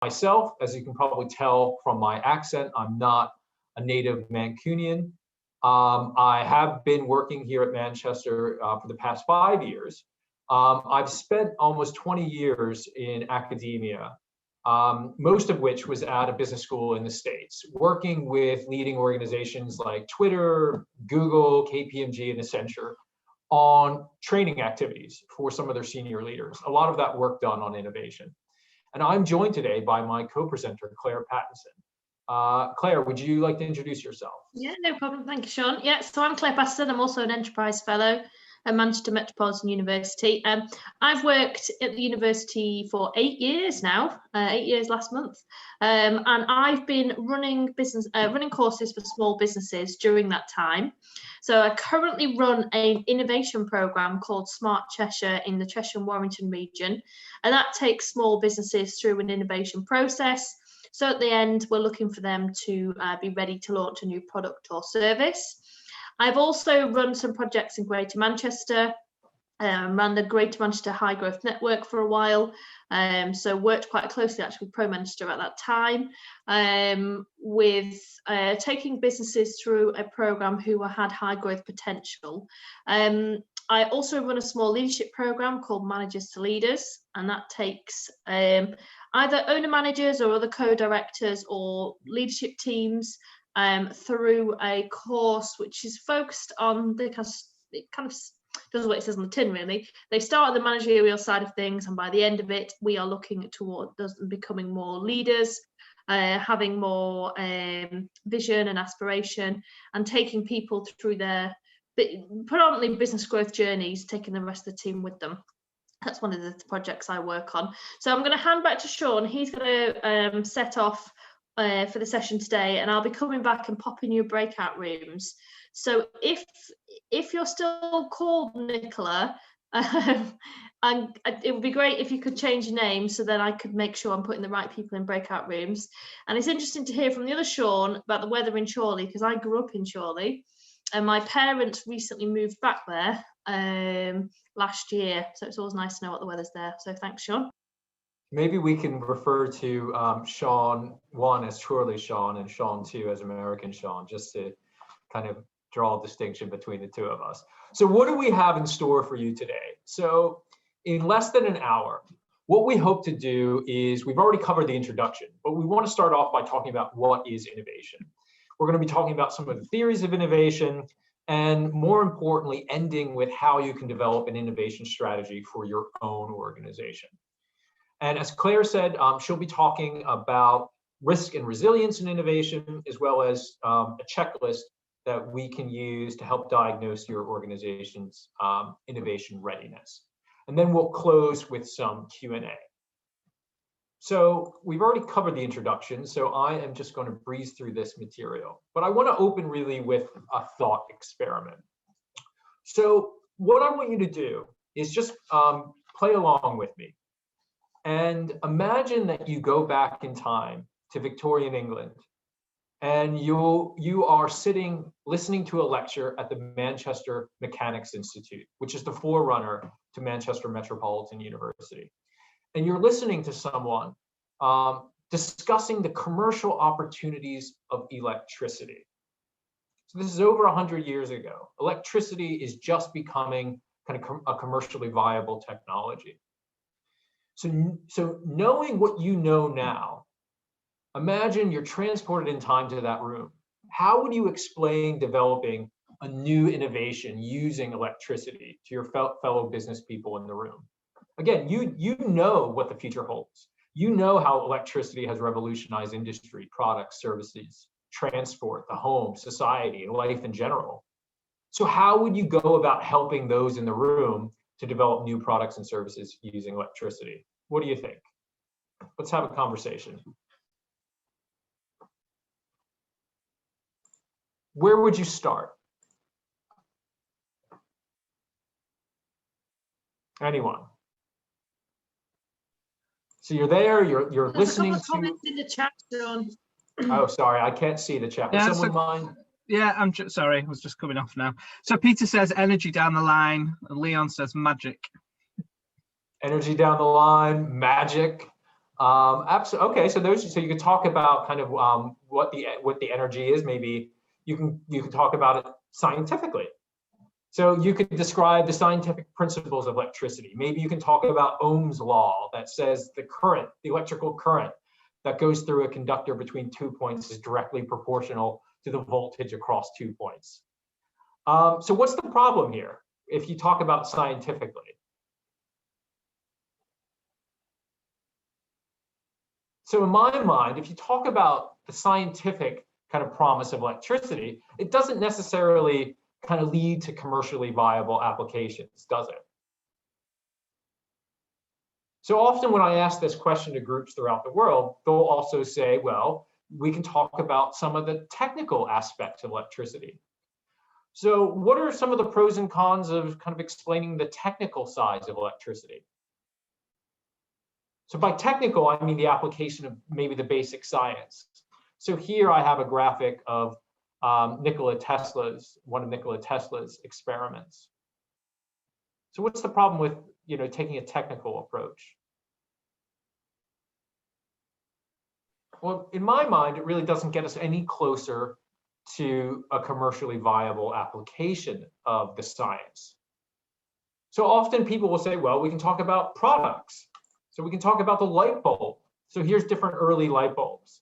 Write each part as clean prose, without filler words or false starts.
Myself, as you can probably tell from my accent, I'm not a native Mancunian. I have been working here at Manchester for the past 5 years. I've spent almost 20 years in academia, most of which was at a business school in the States, working with leading organizations like Twitter, Google, KPMG, and Accenture on training activities for some of their senior leaders. A lot of that work done on innovation. And I'm joined today by my co-presenter, Claire Pattinson. Claire, would you like to introduce yourself? Yeah, no problem. Thank you, Sean. Yeah, so I'm Claire Pattinson. I'm also an Enterprise Fellow at Manchester Metropolitan University. I've worked at the university for 8 years now, 8 years last month, and I've been running courses for small businesses during that time. So I currently run an innovation program called Smart Cheshire in the Cheshire and Warrington region, and that takes small businesses through an innovation process. So at the end, we're looking for them to be ready to launch a new product or service. I've also run some projects in Greater Manchester, ran the Greater Manchester High Growth Network for a while, so worked quite closely actually with Pro Manchester at that time, with taking businesses through a programme who had high growth potential. I also run a small leadership program called Managers to Leaders, and that takes either owner managers or other co-directors or leadership teams through a course which is focused on it kind of does what it says on the tin, really. They start at the managerial side of things, and by the end of it, we are looking toward becoming more leaders, having more vision and aspiration, and taking people through their predominantly business growth journeys, taking the rest of the team with them. That's one of the projects I work on. So I'm going to hand back to Sean. He's going to set off for the session today, and I'll be coming back and popping you breakout rooms. So if you're still called Nicola, and it would be great if you could change your name so that I could make sure I'm putting the right people in breakout rooms. And it's interesting to hear from the other Sean about the weather in Chorley, because I grew up in Chorley and my parents recently moved back there last year. So it's always nice to know what the weather's there. So thanks, Sean. Maybe we can refer to Sean 1 as Chorley Sean and Sean 2 as American Sean, just to kind of draw a distinction between the two of us. So what do we have in store for you today? So in less than an hour, what we hope to do is, we've already covered the introduction, but we want to start off by talking about what is innovation. We're going to be talking about some of the theories of innovation, and more importantly, ending with how you can develop an innovation strategy for your own organization. And as Claire said, she'll be talking about risk and resilience in innovation, as well as a checklist that we can use to help diagnose your organization's innovation readiness. And then we'll close with some Q&A. So we've already covered the introduction, so I am just going to breeze through this material. But I want to open really with a thought experiment. So what I want you to do is just play along with me. And imagine that you go back in time to Victorian England, and you are sitting listening to a lecture at the Manchester Mechanics Institute, which is the forerunner to Manchester Metropolitan University. And you're listening to someone discussing the commercial opportunities of electricity. So this is over 100 years ago. Electricity is just becoming kind of a commercially viable technology. So knowing what you know now, imagine you're transported in time to that room. How would you explain developing a new innovation using electricity to your fellow business people in the room? Again, you know what the future holds. You know how electricity has revolutionized industry, products, services, transport, the home, society, and life in general. So how would you go about helping those in the room to develop new products and services using electricity? What do you think? Let's have a conversation. Where would you start? Anyone? So you're there, you're listening to. Comments in the chat, Sean. Oh, sorry, I can't see the chat. Would someone mind? Yeah, I'm sorry, I was just coming off now. So Peter says energy down the line, and Leon says magic. Energy down the line, magic. Absolutely. Okay, so you could talk about kind of what the energy is. Maybe you can talk about it scientifically. So you could describe the scientific principles of electricity. Maybe you can talk about Ohm's law that says the electrical current that goes through a conductor between 2 points is directly proportional to the voltage across 2 points. So what's the problem here if you talk about scientifically? So in my mind, if you talk about the scientific kind of promise of electricity, it doesn't necessarily kind of lead to commercially viable applications, does it? So often when I ask this question to groups throughout the world, they'll also say, well, we can talk about some of the technical aspects of electricity. So what are some of the pros and cons of kind of explaining the technical sides of electricity? So by technical, I mean the application of maybe the basic science. So here I have a graphic of one of Nikola Tesla's experiments. So what's the problem with taking a technical approach? Well, in my mind, it really doesn't get us any closer to a commercially viable application of the science. So often people will say, well, we can talk about products. So we can talk about the light bulb. So here's different early light bulbs,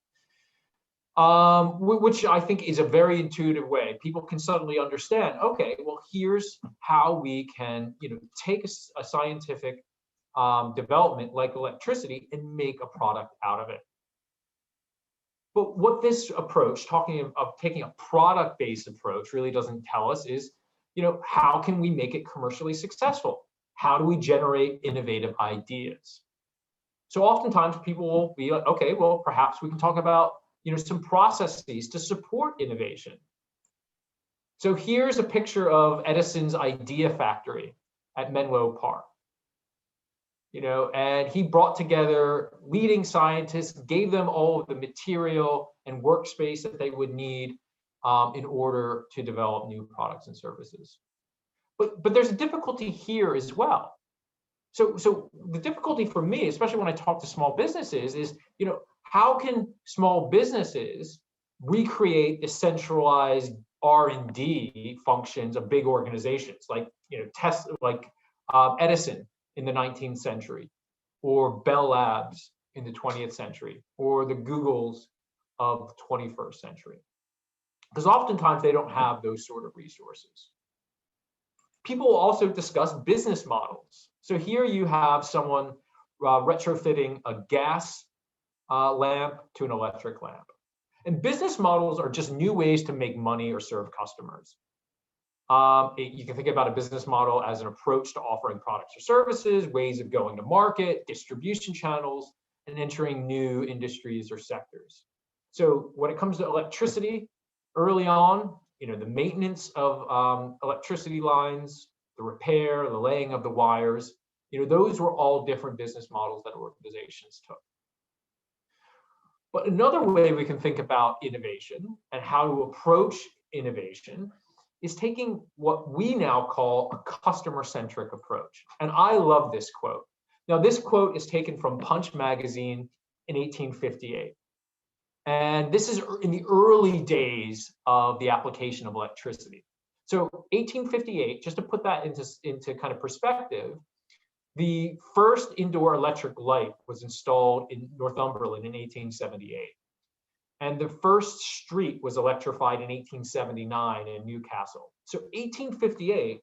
which I think is a very intuitive way. People can suddenly understand, okay, well, here's how we can take a scientific development like electricity and make a product out of it. But what this approach, talking of taking a product-based approach, really doesn't tell us is, how can we make it commercially successful? How do we generate innovative ideas? So oftentimes people will be like, okay, well, perhaps we can talk about some processes to support innovation. So here's a picture of Edison's idea factory at Menlo Park. And he brought together leading scientists, gave them all of the material and workspace that they would need in order to develop new products and services. But there's a difficulty here as well. So the difficulty for me, especially when I talk to small businesses, is how can small businesses recreate the centralized R&D functions of big organizations like Edison in the 19th century, or Bell Labs in the 20th century, or the Googles of the 21st century? Because oftentimes they don't have those sort of resources. People will also discuss business models. So here you have someone retrofitting a gas lamp to an electric lamp. And business models are just new ways to make money or serve customers. You can think about a business model as an approach to offering products or services, ways of going to market, distribution channels, and entering new industries or sectors. So when it comes to electricity, early on, the maintenance of electricity lines, the repair, the laying of the wires, those were all different business models that organizations took. But another way we can think about innovation and how to approach innovation is taking what we now call a customer-centric approach. And I love this quote. Now, this quote is taken from Punch magazine in 1858. And this is in the early days of the application of electricity. So 1858, just to put that into kind of perspective, the first indoor electric light was installed in Northumberland in 1878. And the first street was electrified in 1879 in Newcastle. So 1858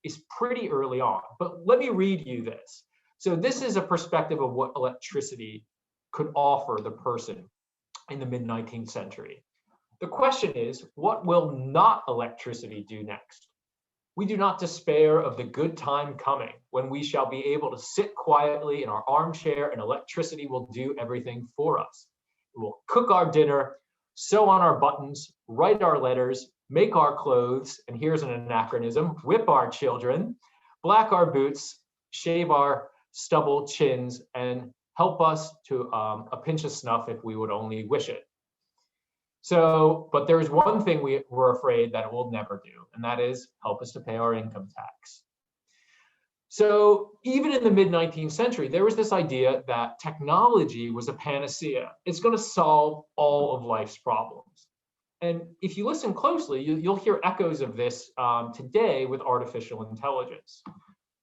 is pretty early on, but let me read you this. So this is a perspective of what electricity could offer the person in the mid-19th century. The question is, what will not electricity do next? We do not despair of the good time coming when we shall be able to sit quietly in our armchair and electricity will do everything for us. It will cook our dinner, sew on our buttons, write our letters, make our clothes, and here's an anachronism, whip our children, black our boots, shave our stubble chins, and help us to a pinch of snuff if we would only wish it. So, but there's one thing we're afraid that it will never do, and that is help us to pay our income tax. So even in the mid-19th century, there was this idea that technology was a panacea. It's going to solve all of life's problems. And if you listen closely, you'll hear echoes of this today with artificial intelligence.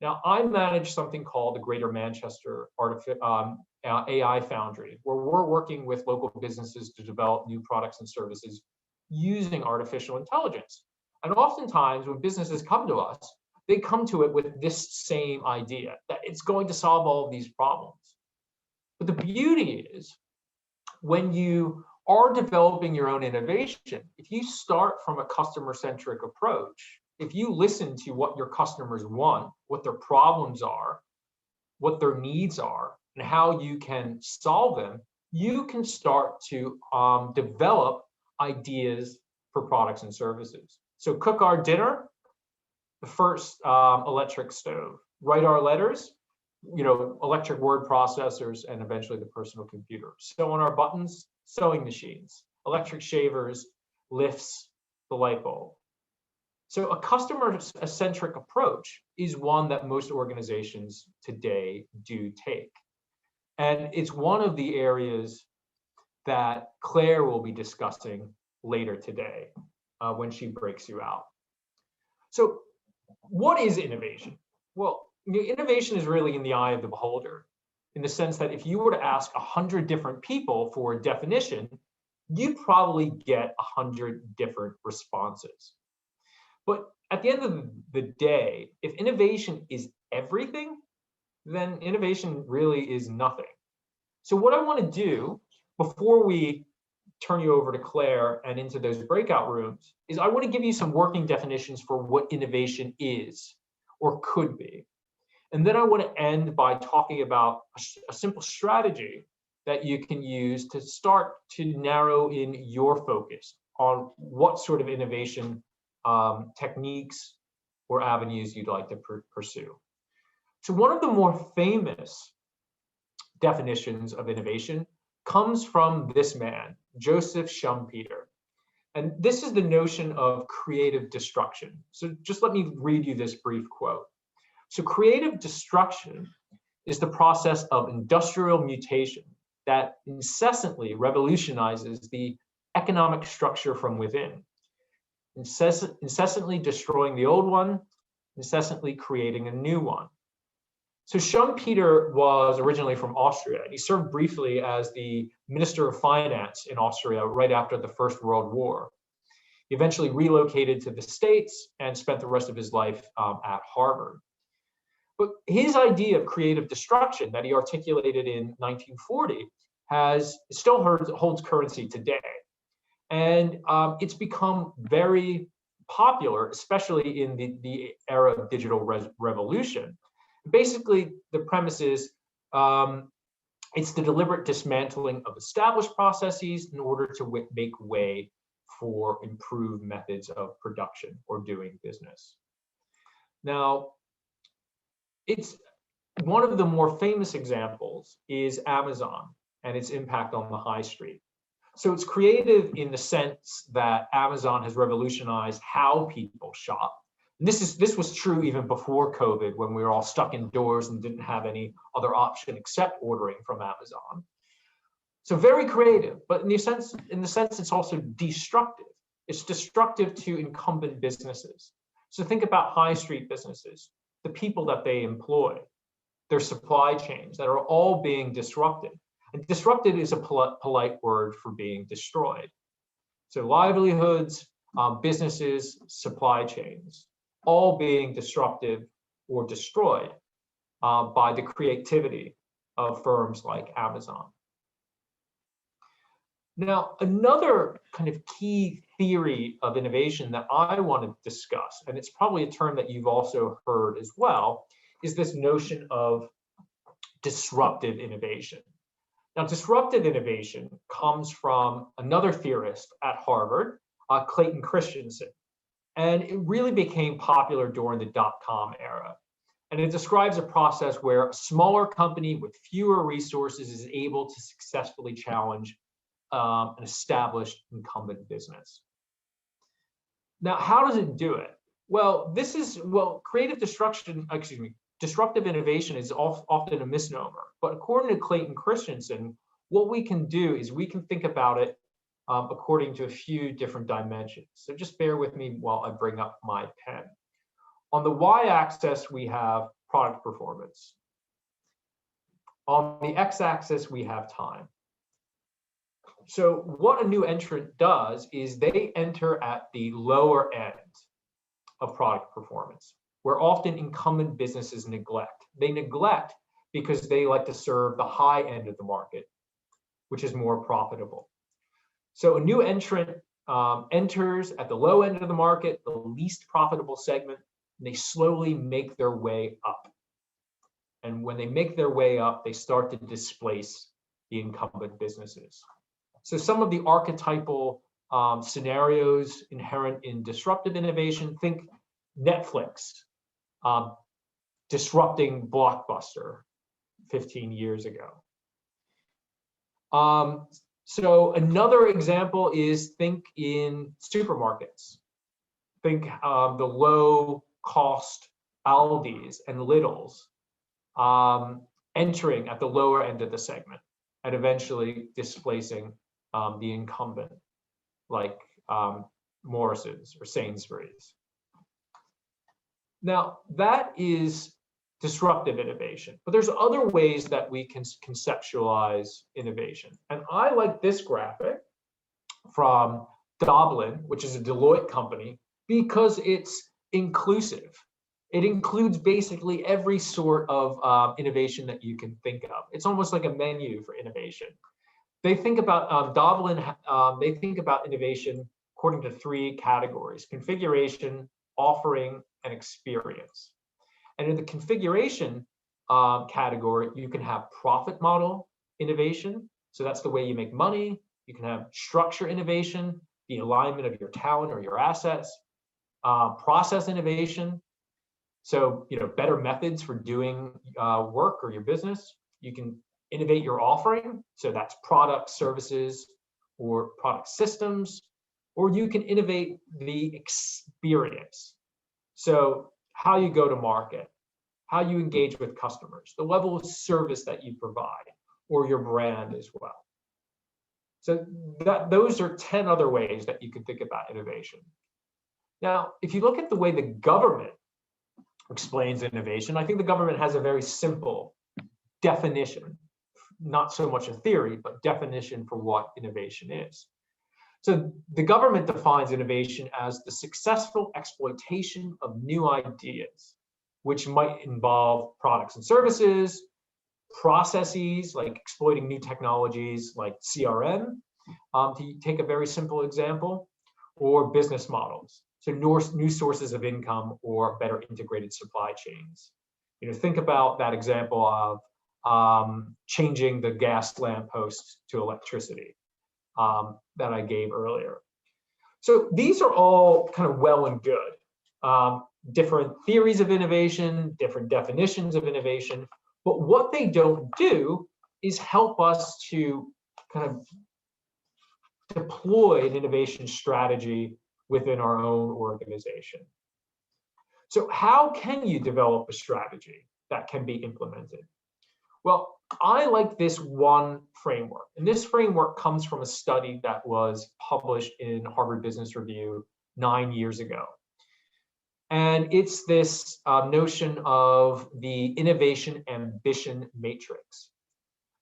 Now, I manage something called the Greater Manchester AI Foundry, where we're working with local businesses to develop new products and services using artificial intelligence. And oftentimes when businesses come to us, they come to it with this same idea, that it's going to solve all of these problems. But the beauty is, when you are developing your own innovation, if you start from a customer-centric approach, if you listen to what your customers want, what their problems are, what their needs are, and how you can solve them, you can start to develop ideas for products and services. So cook our dinner, the first electric stove. Write our letters, electric word processors, and eventually the personal computer. Sew on our buttons, sewing machines. Electric shavers, lifts, the light bulb. So a customer-centric approach is one that most organizations today do take. And it's one of the areas that Claire will be discussing later today when she breaks you out. So what is innovation? Well, innovation is really in the eye of the beholder, in the sense that if you were to ask 100 different people for a definition, you'd probably get 100 different responses. But at the end of the day, if innovation is everything, then innovation really is nothing. So what I want to do before we turn you over to Claire and into those breakout rooms is I want to give you some working definitions for what innovation is or could be. And then I want to end by talking about a simple strategy that you can use to start to narrow in your focus on what sort of innovation techniques or avenues you'd like to pursue. So one of the more famous definitions of innovation comes from this man, Joseph Schumpeter. And this is the notion of creative destruction. So just let me read you this brief quote. So creative destruction is the process of industrial mutation that incessantly revolutionizes the economic structure from within, incessantly destroying the old one, incessantly creating a new one. So Schumpeter was originally from Austria, and he served briefly as the Minister of Finance in Austria right after the First World War. He eventually relocated to the States and spent the rest of his life at Harvard. But his idea of creative destruction that he articulated in 1940 still holds currency today. And it's become very popular, especially in the era of digital revolution. Basically, the premise is it's the deliberate dismantling of established processes in order to make way for improved methods of production or doing business. Now, it's one of the more famous examples is Amazon and its impact on the high street. So it's creative in the sense that Amazon has revolutionized how people shop. And this was true even before COVID, when we were all stuck indoors and didn't have any other option except ordering from Amazon. So very creative, but in the sense it's also destructive. It's destructive to incumbent businesses. So think about high street businesses, the people that they employ, their supply chains that are all being disrupted. And disrupted is a polite word for being destroyed. So livelihoods, businesses, supply chains, all being disrupted or destroyed by the creativity of firms like Amazon. Now, another kind of key theory of innovation that I want to discuss, and it's probably a term that you've also heard as well, is this notion of disruptive innovation. Now, disruptive innovation comes from another theorist at Harvard, Clayton Christensen, and it really became popular during the dot-com era. And it describes a process where a smaller company with fewer resources is able to successfully challenge an established incumbent business. Now, how does it do it? Well, creative destruction, disruptive innovation is often a misnomer, but according to Clayton Christensen, what we can do is we can think about it according to a few different dimensions. So just bear with me while I bring up my pen. On the y-axis, we have product performance. On the x-axis, we have time. So what a new entrant does is they enter at the lower end of product performance, where often incumbent businesses neglect. They neglect because they like to serve the high end of the market, which is more profitable. So a new entrant enters at the low end of the market, the least profitable segment, and they slowly make their way up. And when they make their way up, they start to displace the incumbent businesses. So some of the archetypal scenarios inherent in disruptive innovation, think Netflix disrupting Blockbuster 15 years ago. So another example is think in supermarkets. Think the low cost Aldi's and Lidl's entering at the lower end of the segment and eventually displacing the incumbent, like Morrison's or Sainsbury's. Now, that is disruptive innovation, but there's other ways that we can conceptualize innovation. And I like this graphic from Doblin, which is a Deloitte company, because it's inclusive. It includes basically every sort of innovation that you can think of. It's almost like a menu for innovation. They think about Doblin, they think about innovation according to 3 categories: configuration, offering, and experience. And in the configuration category, you can have profit model innovation. So that's the way you make money. You can have structure innovation, the alignment of your talent or your assets, process innovation. So, better methods for doing work or your business. You can innovate your offering. So that's products, services, or product systems, or you can innovate the experience. So how you go to market, how you engage with customers, the level of service that you provide, or your brand as well. So those are 10 other ways that you can think about innovation. Now, if you look at the way the government explains innovation, I think the government has a very simple definition, not so much a theory, but definition for what innovation is. So the government defines innovation as the successful exploitation of new ideas, which might involve products and services, processes like exploiting new technologies like CRM, to take a very simple example, or business models. So new sources of income or better integrated supply chains. Think about that example of changing the gas lamppost to electricity that I gave earlier. So these are all kind of well and good. Different theories of innovation, different definitions of innovation, but what they don't do is help us to kind of deploy an innovation strategy within our own organization. So how can you develop a strategy that can be implemented? Well, I like this one framework, and this framework comes from a study that was published in Harvard Business Review 9 years ago. And it's this notion of the innovation ambition matrix.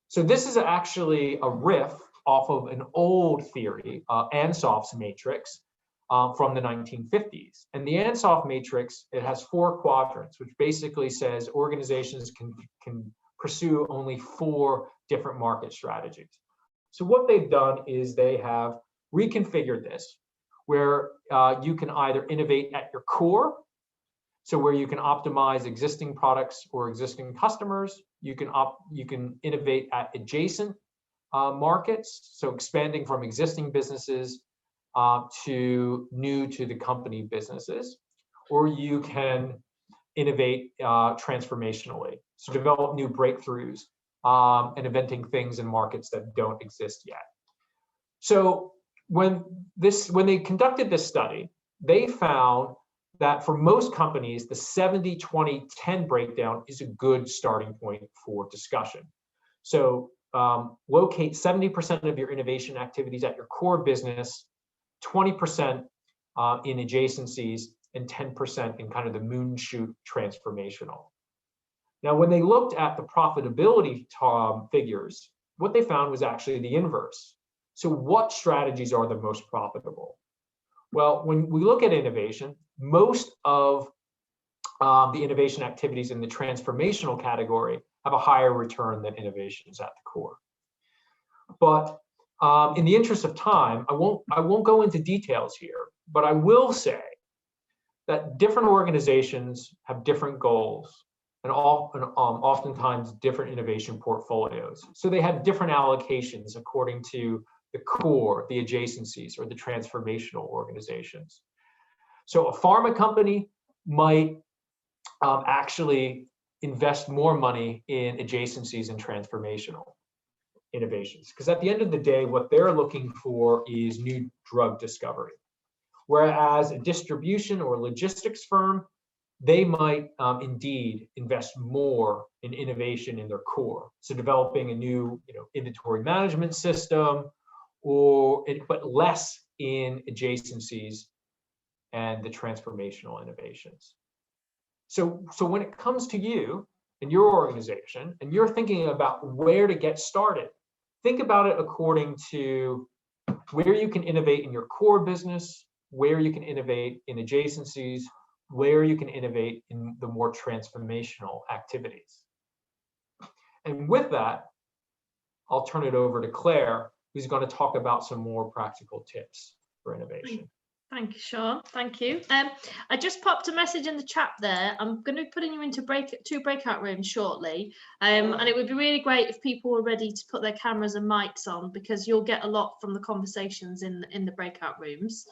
So this is actually a riff off of an old theory, Ansoff's matrix, from the 1950s. And the Ansoff matrix, it has 4 quadrants, which basically says organizations can pursue only 4 different market strategies. So what they've done is they have reconfigured this, where you can either innovate at your core, so where you can optimize existing products or existing customers. You can innovate at adjacent markets, so expanding from existing businesses to new to the company businesses, or you can innovate transformationally, so develop new breakthroughs and inventing things in markets that don't exist yet. So when they conducted this study, they found that for most companies, the 70-20-10 breakdown is a good starting point for discussion. So locate 70% of your innovation activities at your core business, 20% in adjacencies, and 10% in kind of the moonshoot transformational. Now, when they looked at the profitability figures, what they found was actually the inverse. So what strategies are the most profitable? Well, when we look at innovation, most of the innovation activities in the transformational category have a higher return than innovations at the core. But in the interest of time, I won't go into details here, but I will say that different organizations have different goals and oftentimes different innovation portfolios. So they have different allocations according to the core, the adjacencies, or the transformational organizations. So a pharma company might actually invest more money in adjacencies and transformational innovations, because at the end of the day, what they're looking for is new drug discovery. Whereas a distribution or logistics firm, they might indeed invest more in innovation in their core. So developing a new inventory management system, but less in adjacencies and the transformational innovations. So when it comes to you and your organization, and you're thinking about where to get started, think about it according to where you can innovate in your core business, where you can innovate in adjacencies, where you can innovate in the more transformational activities. And with that, I'll turn it over to Claire, who's going to talk about some more practical tips for innovation. Thank you, Sean. Thank you. I just popped a message in the chat there. I'm going to be putting you into two breakout rooms shortly. And it would be really great if people were ready to put their cameras and mics on, because you'll get a lot from the conversations in the breakout rooms.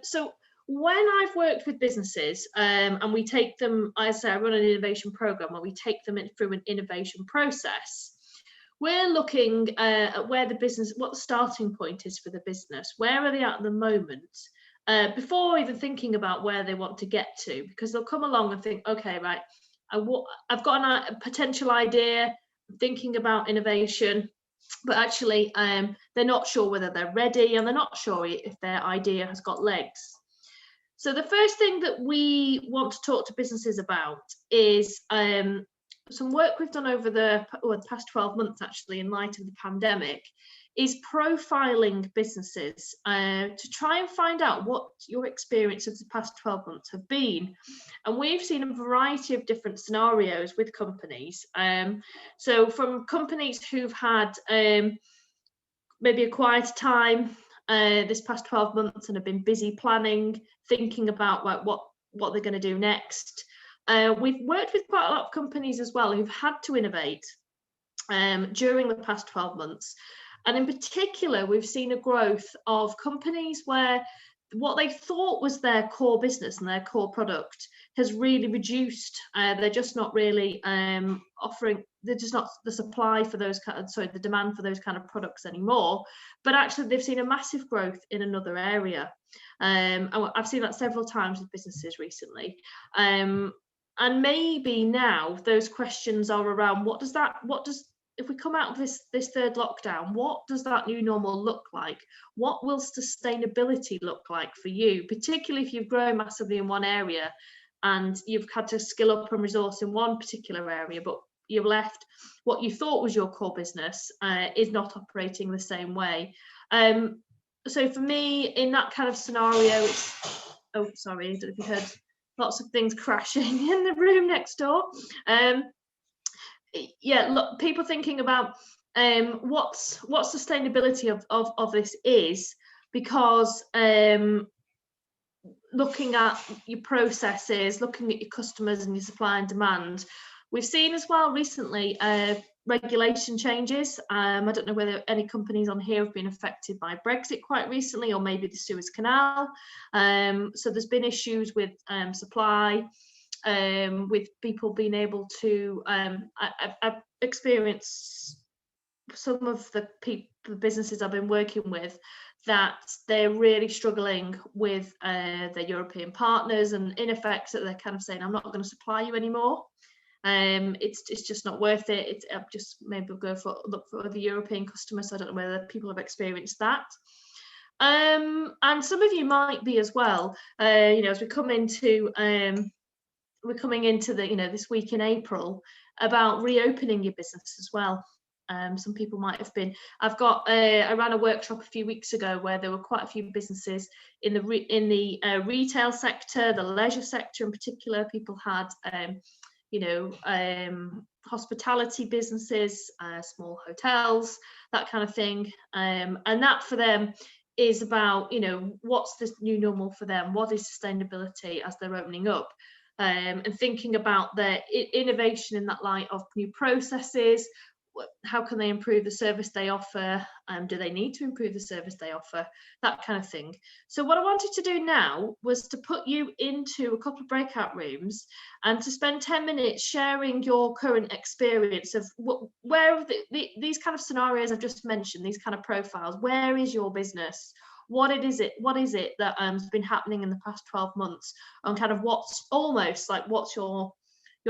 So when I've worked with businesses and we take them, I run an innovation program where we take them through an innovation process. We're looking at where the business, what the starting point is for the business. Where are they at the moment? Before even thinking about where they want to get to, because they'll come along and think, okay, right, I've got a potential idea, I'm thinking about innovation, but actually they're not sure whether they're ready, and they're not sure if their idea has got legs. So the first thing that we want to talk to businesses about is some work we've done over the past 12 months, actually, in light of the pandemic, is profiling businesses to try and find out what your experience of the past 12 months have been. And we've seen a variety of different scenarios with companies. So from companies who've had maybe a quiet time this past 12 months and have been busy planning, thinking about what they're going to do next. We've worked with quite a lot of companies as well who've had to innovate during the past 12 months. And in particular, we've seen a growth of companies where what they thought was their core business and their core product has really reduced. They're just not really offering, they're just not the supply for those the demand for those kind of products anymore. But actually, they've seen a massive growth in another area. And I've seen that several times with businesses recently. And maybe now those questions are around if we come out of this third lockdown, what does that new normal look like? What will sustainability look like for you, particularly if you've grown massively in one area and you've had to skill up and resource in one particular area, but you've left what you thought was your core business is not operating the same way. So for me, in that kind of scenario, it's, oh, sorry, I don't know if you heard lots of things crashing in the room next door. Yeah, look, people thinking about what sustainability of this is, because looking at your processes, looking at your customers and your supply and demand, we've seen as well recently regulation changes. I don't know whether any companies on here have been affected by Brexit quite recently, or maybe the Suez Canal. So there's been issues with supply. With people being able to, I've experienced some of the the businesses I've been working with, that they're really struggling with their European partners, and in effect that they're kind of saying, I'm not going to supply you anymore. It's just not worth it. It's just maybe we'll look for other European customers. So I don't know whether people have experienced that. And some of you might be as well. As we come into we're coming into the this week in April, about reopening your business as well. Some people might have been. I ran a workshop a few weeks ago where there were quite a few businesses in the retail sector, the leisure sector in particular. People had hospitality businesses, small hotels, that kind of thing, and that for them is about what's this new normal for them, what is sustainability as they're opening up, and thinking about their innovation in that light of new processes. How can they improve the service they offer? Do they need to improve the service they offer? That kind of thing. So what I wanted to do now was to put you into a couple of breakout rooms and to spend 10 minutes sharing your current experience of where these kind of scenarios I've just mentioned, these kind of profiles. Where is your business? What is it that has been happening in the past 12 months? And kind of what's your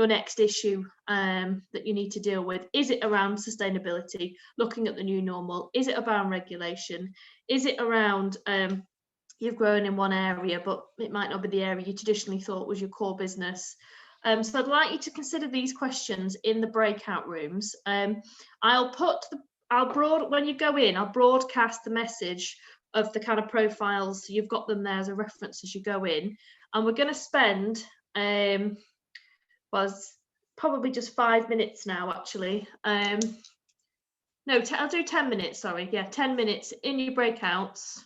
next issue that you need to deal with? Is it around sustainability, looking at the new normal? Is it around regulation? Is it around you've grown in one area, but it might not be the area you traditionally thought was your core business? So I'd like you to consider these questions in the breakout rooms. When you go in, I'll broadcast the message of the kind of profiles. So you've got them there as a reference as you go in. And we're going to spend was probably just 5 minutes now, actually. I'll do 10 minutes, sorry. Yeah, 10 minutes in your breakouts.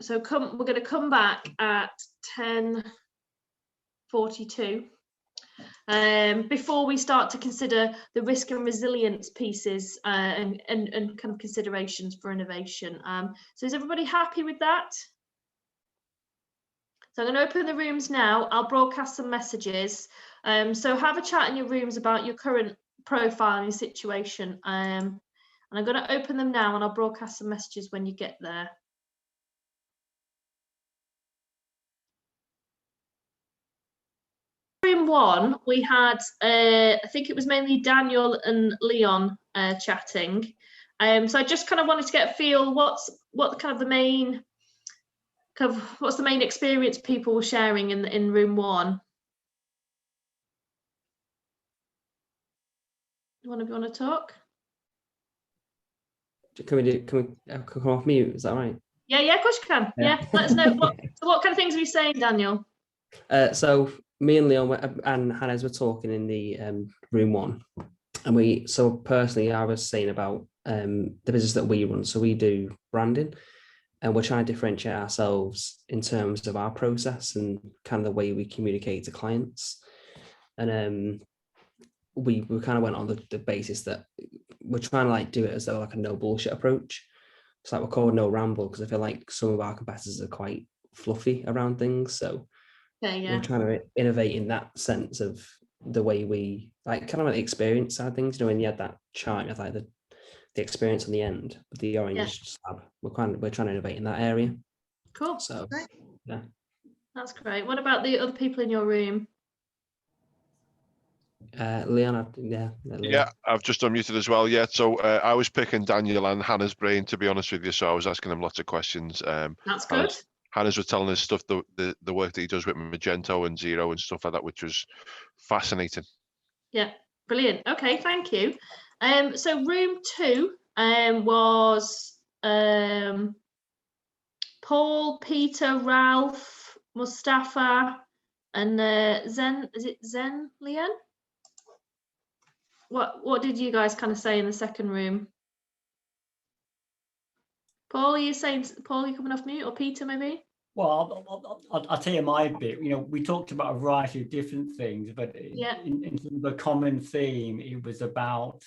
So we're going to come back at 10:42 before we start to consider the risk and resilience pieces and kind of considerations for innovation. So is everybody happy with that? So I'm going to open the rooms now. I'll broadcast some messages. So have a chat in your rooms about your current profile and your situation. And I'm going to open them now and I'll broadcast some messages when you get there. Room one, we had, I think it was mainly Daniel and Leon chatting. So I just kind of wanted to get a feel, what's the main experience people were sharing in room one? One of you want to talk? Can we come off mute? Is that right? Yeah, of course you can. Yeah, let us know. What kind of things are you saying, Daniel? So me and Leon and Hannah's were talking in the room one, and personally I was saying about the business that we run. So we do branding, and we're trying to differentiate ourselves in terms of our process and kind of the way we communicate to clients. And we kind of went on the basis that we're trying to do it as though like a no bullshit approach. It's like we're called no ramble because I feel like some of our competitors are quite fluffy around things. So we're trying to innovate in that sense of the way we kind of the experience side of things. When you had that chart, you had the experience on the end with the orange slab. We're trying to innovate in that area. Cool. So great. Yeah, that's great. What about the other people in your room? Leon, yeah, I've just unmuted as well. Yeah, so I was picking Daniel and Hannah's brain, to be honest with you. So I was asking them lots of questions. That's good. Hannah's was telling us stuff, the work that he does with Magento and Zero and stuff like that, which was fascinating. Yeah, brilliant. Okay, thank you. So room two was Paul, Peter, Ralph, Mustafa, and Zen. Is it Zen, Leon? What did you guys kind of say in the second room? Paul, you coming off mute, or Peter maybe? Well, I'll tell you my bit. We talked about a variety of different things, but in the common theme, it was about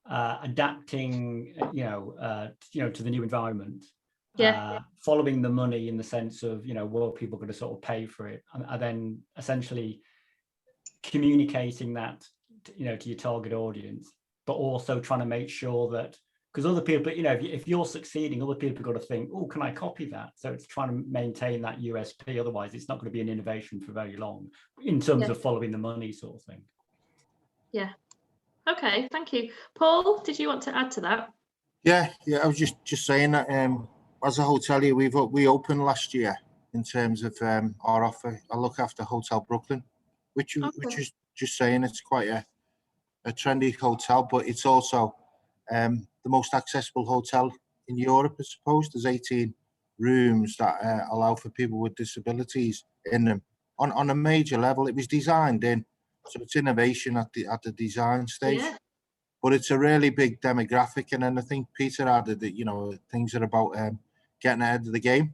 adapting, to the new environment. Following the money in the sense of, what people going to sort of pay for it, and then essentially communicating that, to your target audience, but also trying to make sure that because other people, you know, if you're succeeding, other people have got to think, oh, can I copy that? So it's trying to maintain that USP. Otherwise, it's not going to be an innovation for very long in terms of following the money sort of thing. Yeah. Okay, thank you. Paul, did you want to add to that? Yeah, I was just saying that as a hotelier, we opened last year in terms of our offer. I look after Hotel Brooklyn, which is just saying it's quite a trendy hotel, but it's also the most accessible hotel in Europe, I suppose. There's 18 rooms that allow for people with disabilities in them on a major level. It was designed in, so it's innovation at the design stage. Yeah. But it's a really big demographic, and then I think Peter added that, you know, things are about getting ahead of the game.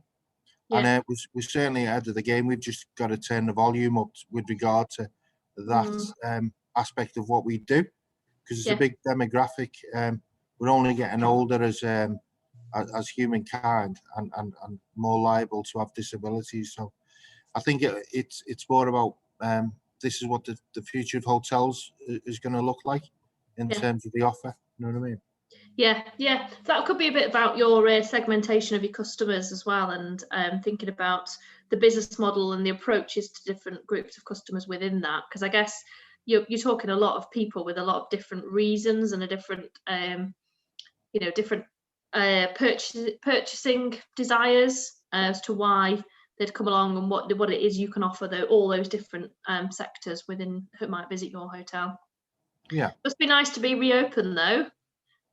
Yeah. And we're certainly ahead of the game. We've just got to turn the volume up with regard to that aspect of what we do, because it's a big demographic. We're only getting older as humankind, and more liable to have disabilities. So I think it's more about this is what the future of hotels is going to look like in terms of the offer. You know what I mean? Yeah. That could be a bit about your segmentation of your customers as well, and thinking about the business model and the approaches to different groups of customers within that. Because I guess you're talking a lot of people with a lot of different reasons and a different, different purchasing desires as to why they'd come along, and what it is you can offer all those different sectors within who might visit your hotel. Yeah, must be nice to be reopened though.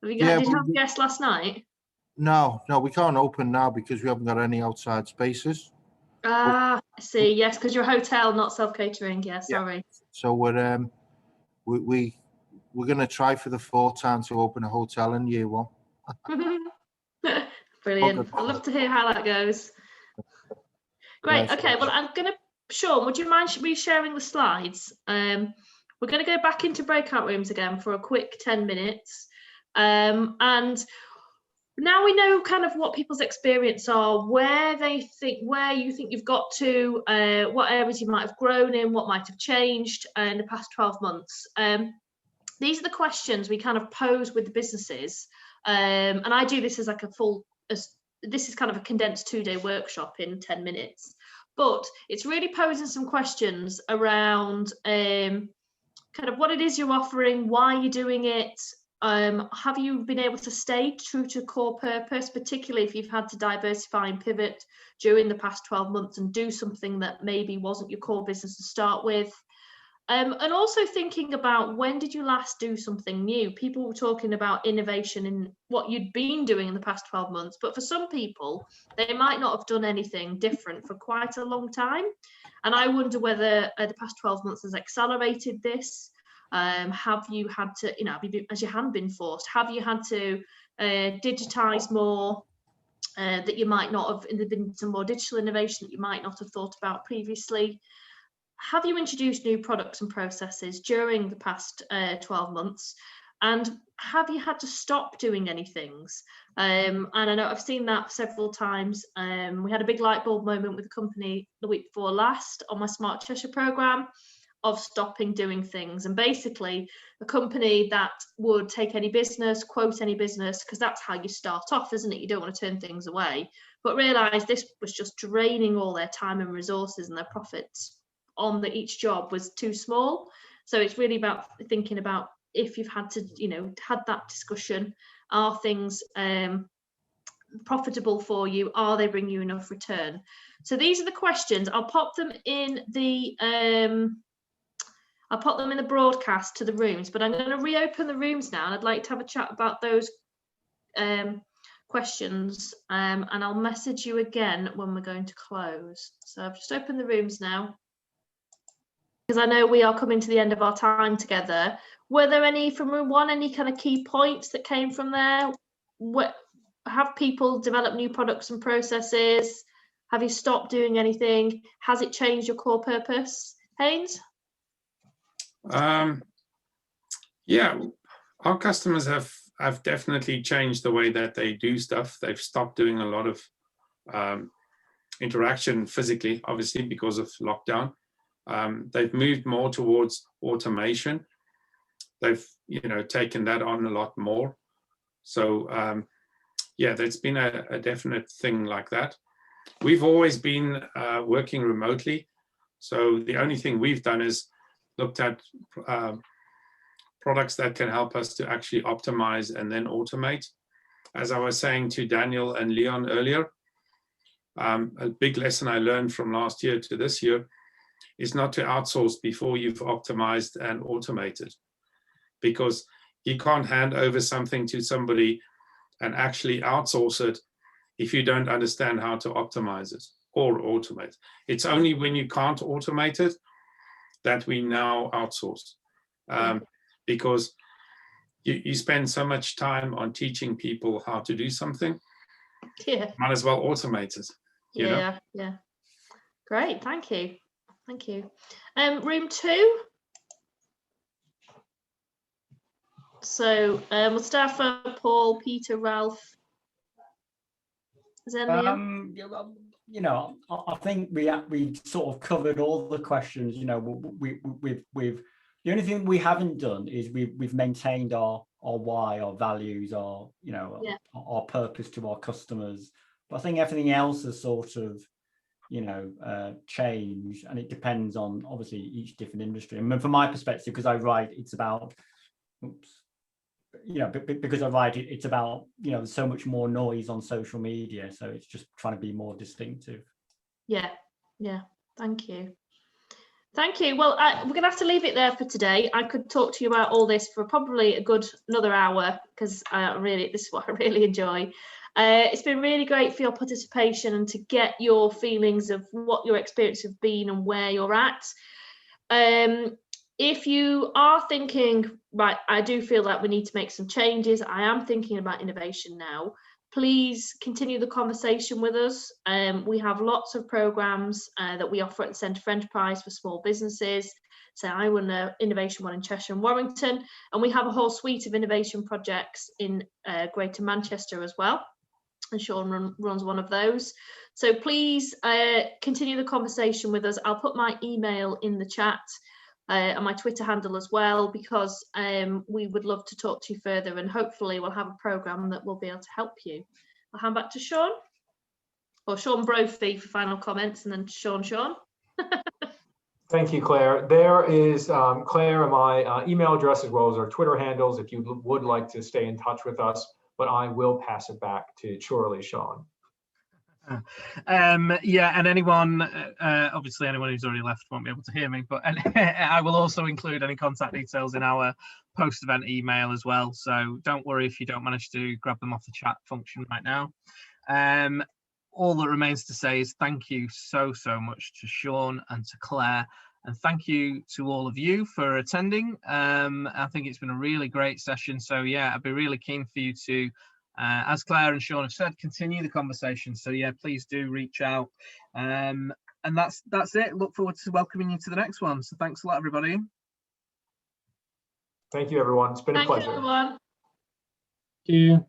Did you have guests last night? No, we can't open now because we haven't got any outside spaces. I see. Yes, because you're a hotel, not self-catering. Yeah, sorry. Yeah. So we're going to try for the 4th time to open a hotel in year 1. Brilliant. I'd love to hear how that goes. Great. Nice. Okay. Well, I'm going to. Sean, would you mind resharing the slides? We're going to go back into breakout rooms again for a quick 10 minutes. And now we know kind of what people's experience are, where you think you've got to, what areas you might have grown in, what might have changed in the past 12 months. These are the questions we kind of pose with the businesses. And I do this as like this is kind of a condensed 2-day workshop in 10 minutes. But it's really posing some questions around kind of what it is you're offering, why you're doing it. Have you been able to stay true to core purpose, particularly if you've had to diversify and pivot during the past 12 months and do something that maybe wasn't your core business to start with? And also thinking about, when did you last do something new? People were talking about innovation in what you'd been doing in the past 12 months, but for some people, they might not have done anything different for quite a long time. And I wonder whether the past 12 months has accelerated this. Have you had to, as you hadn't been forced, have you had to digitize more, that you might not have, there's been some more digital innovation that you might not have thought about previously? Have you introduced new products and processes during the past 12 months? And have you had to stop doing any things? And I know I've seen that several times. We had a big light bulb moment with the company the week before last on my Smart Cheshire programme of stopping doing things. And basically a company that would take any business, quote any business, because that's how you start off, isn't it? You don't want to turn things away, but realise this was just draining all their time and resources, and their profits on each job was too small. So it's really about thinking about, if you've had to, had that discussion, are things profitable for you? Are they bringing you enough return? So these are the questions. I'll pop them in the broadcast to the rooms, but I'm going to reopen the rooms now, and I'd like to have a chat about those questions, and I'll message you again when we're going to close. So I've just opened the rooms now, because I know we are coming to the end of our time together. Were there any from room 1, any kind of key points that came from there? Have people developed new products and processes? Have you stopped doing anything? Has it changed your core purpose? Haynes? Yeah, our customers have definitely changed the way that they do stuff. They've stopped doing a lot of interaction physically, obviously, because of lockdown. They've moved more towards automation. They've taken that on a lot more. So yeah, that's been a definite thing like that. We've always been working remotely. So the only thing we've done is looked at products that can help us to actually optimize and then automate. As I was saying to Daniel and Leon earlier, a big lesson I learned from last year to this year is not to outsource before you've optimized and automated, because you can't hand over something to somebody and actually outsource it if you don't understand how to optimize it or automate. It's only when you can't automate it that we now outsource, because you spend so much time on teaching people how to do something. Yeah. Might as well automate it. You know? Yeah. Great, thank you. Thank you. Room 2. So we'll start from Paul, Peter, Ralph. Is there anyone? You know, I think we sort of covered all the questions. You know, we've the only thing we haven't done is we've maintained our why, our values, our our purpose to our customers. But I think everything else has sort of changed, and it depends on obviously each different industry. I mean, from my perspective, because I write, it's about because I write it, it's about there's so much more noise on social media, so it's just trying to be more distinctive. Yeah. Thank you. Well, we're gonna have to leave it there for today. I could talk to you about all this for probably a good another hour, because this is what I really enjoy. It's been really great for your participation and to get your feelings of what your experience have been and where you're at. If you are thinking, right, I do feel that we need to make some changes, I am thinking about innovation now, please continue the conversation with us. We have lots of programs that we offer at the Centre for Enterprise for small businesses. So I run Innovation One in Cheshire and Warrington, and we have a whole suite of innovation projects in Greater Manchester as well. And Sean runs one of those. So please continue the conversation with us. I'll put my email in the chat and my Twitter handle as well, because we would love to talk to you further, and hopefully we'll have a programme that will be able to help you. I'll hand back to Sean, or Sean Brophy for final comments, and then Sean. Thank you, Claire. There is Claire and my email address, as well as our Twitter handles, if you would like to stay in touch with us, but I will pass it back to Chorley Sean. Yeah, and anyone, obviously anyone who's already left won't be able to hear me, but I will also include any contact details in our post-event email as well, so don't worry if you don't manage to grab them off the chat function right now. All that remains to say is thank you so much to Sean and to Claire, and thank you to all of you for attending. I think it's been a really great session, so yeah, I'd be really keen for you to, as Claire and Sean have said, continue the conversation. So yeah, please do reach out. And that's it. Look forward to welcoming you to the next one. So thanks a lot, everybody. Thank you, everyone. It's been a pleasure. Thank you, everyone. Thank you.